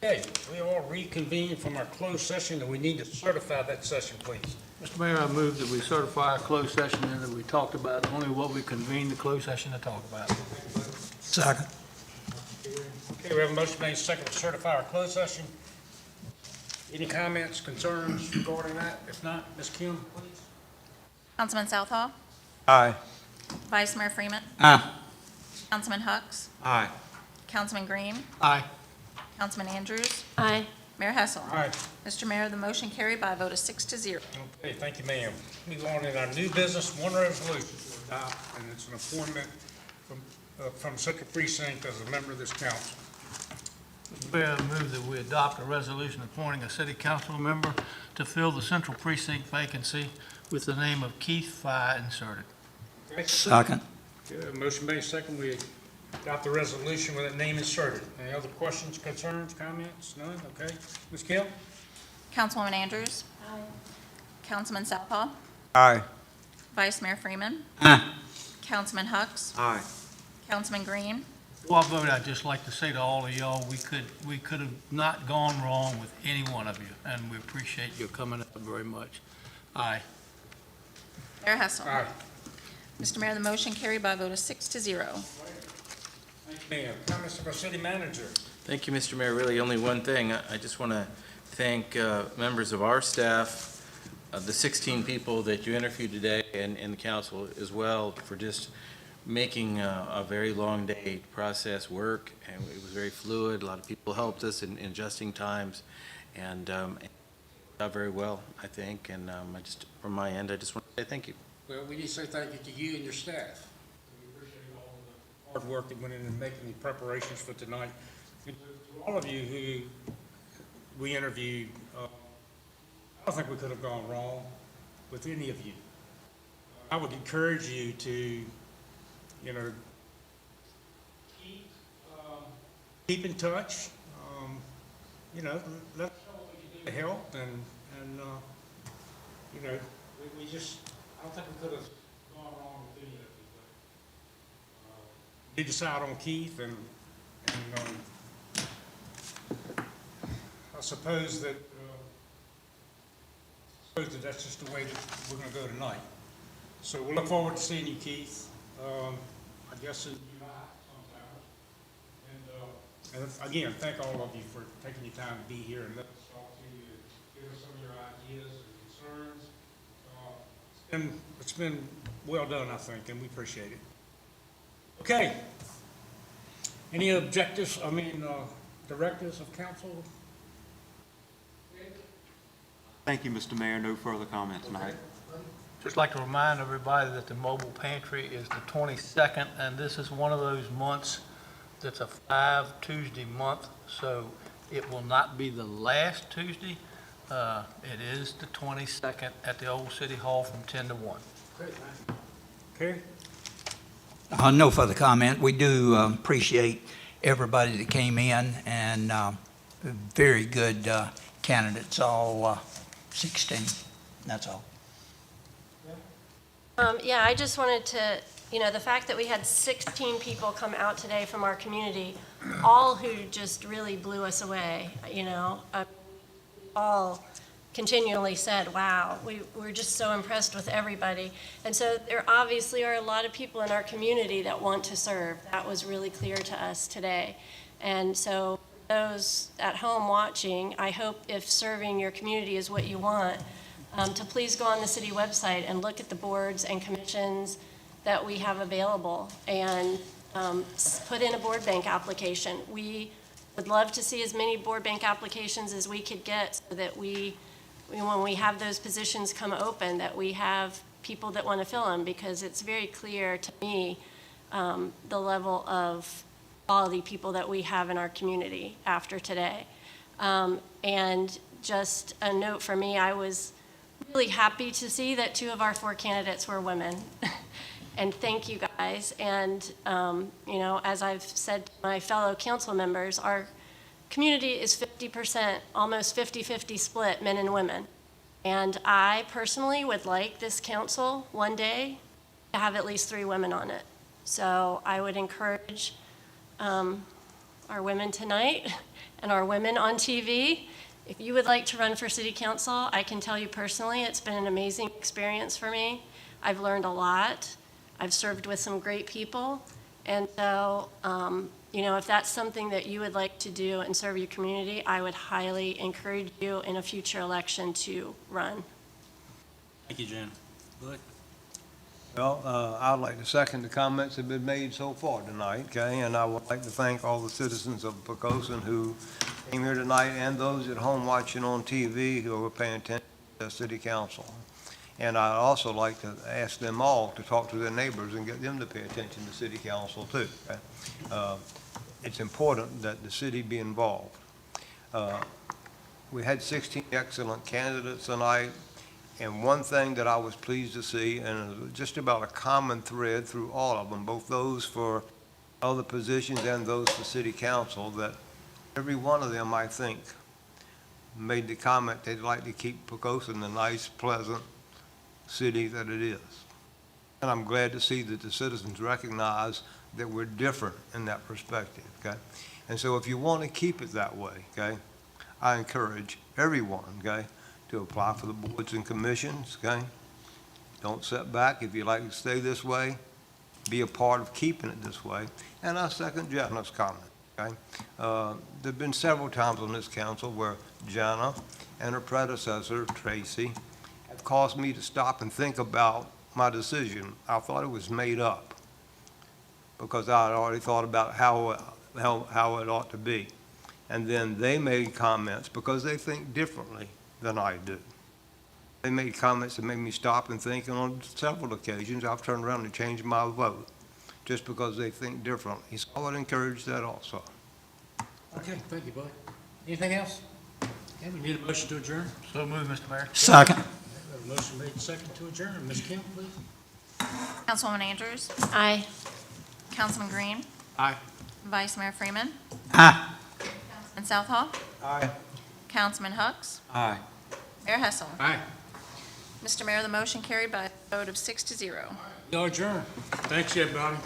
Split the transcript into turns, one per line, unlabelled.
Okay, we all reconvene from our closed session, and we need to certify that session, please.
Mr. Mayor, I move that we certify a closed session and that we talked about only what we convened the closed session to talk about.
Second.
Okay, we have a motion made second to certify our closed session. Any comments, concerns regarding that? If not, Ms. Kim, please.
Councilman Southall,
Aye.
Vice Mayor Freeman,
Aye.
Councilman Hucks,
Aye.
Councilman Green,
Aye.
Councilman Andrews,
Aye.
Mayor Hessel.
All right.
Mr. Mayor, the motion carried by a vote of 6-0.
Okay, thank you, ma'am. Move on in our new business, one resolution to adopt, and it's an appointment from Central Precinct as a member of this council.
Mr. Mayor, I move that we adopt a resolution appointing a city council member to fill the central precinct vacancy with the name of Keith Fye inserted.
Okay?
Second.
Okay, motion made second, we adopt the resolution with that name inserted. Any other questions, concerns, comments? None? Okay. Ms. Kim?
Councilwoman Andrews. Councilman Southall,
Aye.
Vice Mayor Freeman,
Aye.
Councilman Hucks,
Aye.
Councilman Green,
Before I vote, I'd just like to say to all of y'all, we could have not gone wrong with any one of you, and we appreciate you coming up very much. Aye.
Mayor Hessel.
All right.
Mr. Mayor, the motion carried by a vote of 6-0.
Thank you, ma'am. Comments of our city manager?
Thank you, Mr. Mayor. Really, only one thing. I just want to thank members of our staff, the 16 people that you interviewed today, and the council as well, for just making a very long day process work. And it was very fluid. A lot of people helped us in adjusting times, and very well, I think. And from my end, I just want to say thank you.
Well, we need to say thank you to you and your staff. We appreciate all the hard work that went into making the preparations for tonight. And to all of you who we interviewed, I don't think we could have gone wrong with any of you. I would encourage you to, keep in touch. Let's know what we can do to help, and we just, I don't think we could have gone wrong with any of you, but we decide on Keith, and I suppose that that's just the way that we're going to go tonight. So we'll look forward to seeing you, Keith. I guess in July sometime. And again, thank all of you for taking your time to be here and let us talk to you, and give us some of your ideas and concerns. It's been well done, I think, and we appreciate it. Okay. Any directives of council?
Thank you, Mr. Mayor. No further comment tonight.
Just like to remind everybody that the mobile pantry is the 22nd, and this is one of those months that's a 5 Tuesday month, so it will not be the last Tuesday. It is the 22nd at the old City Hall from 10 to 1.
Great, man. Okay.
No further comment. We do appreciate everybody that came in, and very good candidates, all 16. That's all.
Yeah, I just wanted to, the fact that we had 16 people come out today from our community, all who just really blew us away, all continually said, wow, we're just so impressed with everybody. And so there obviously are a lot of people in our community that want to serve. That was really clear to us today. And so those at home watching, I hope if serving your community is what you want, to please go on the city website and look at the boards and commissions that we have available, and put in a board bank application. We would love to see as many board bank applications as we could get, so that when we have those positions come open, that we have people that want to fill them, because it's very clear to me the level of quality people that we have in our community after today. And just a note for me, I was really happy to see that 2 of our 4 candidates were women. And thank you guys. And, as I've said to my fellow council members, our community is 50%, almost 50-50 split, men and women. And I personally would like this council one day to have at least 3 women on it. So I would encourage our women tonight and our women on TV. If you would like to run for city council, I can tell you personally, it's been an amazing experience for me. I've learned a lot. I've served with some great people. And so, if that's something that you would like to do and serve your community, I would highly encourage you in a future election to run.
Thank you, Jen. Bud?
Well, I'd like to second the comments that have been made so far tonight, okay? And I would like to thank all the citizens of Poquoson who came here tonight and those at home watching on TV who are paying attention to the city council. And I'd also like to ask them all to talk to their neighbors and get them to pay attention to city council too, okay? It's important that the city be involved. We had 16 excellent candidates tonight. And one thing that I was pleased to see, and it was just about a common thread through all of them, both those for other positions and those for city council, that every one of them, I think, made the comment they'd like to keep Poquoson the nice, pleasant city that it is. And I'm glad to see that the citizens recognize that we're different in that perspective, okay? And so if you want to keep it that way, okay, I encourage everyone, okay, to apply for the boards and commissions, okay? Don't sit back. If you like to stay this way, be a part of keeping it this way. And I second Jana's comment, okay? There've been several times on this council where Jana and her predecessor, Tracy, have caused me to stop and think about my decision. I thought it was made up because I had already thought about how it ought to be. And then they made comments because they think differently than I do. They made comments that made me stop and think, and on several occasions, I've turned around and changed my vote just because they think differently. So I would encourage that also.
Okay, thank you, Bud. Anything else? Okay, we need a motion to adjourn.
So move, Mr. Mayor.
Second.
We have a motion made, second to adjourn. Ms. Kemp, please.
Councilwoman Andrews?
Aye.
Councilman Green?
Aye.
Vice Mayor Freeman?
Aye.
Councilman Southall?
Aye.
Councilman Hucks?
Aye.
Mayor Hessel?
Aye.
Mr. Mayor, the motion carried by a vote of 6-0.
We are adjourned. Thanks, everybody.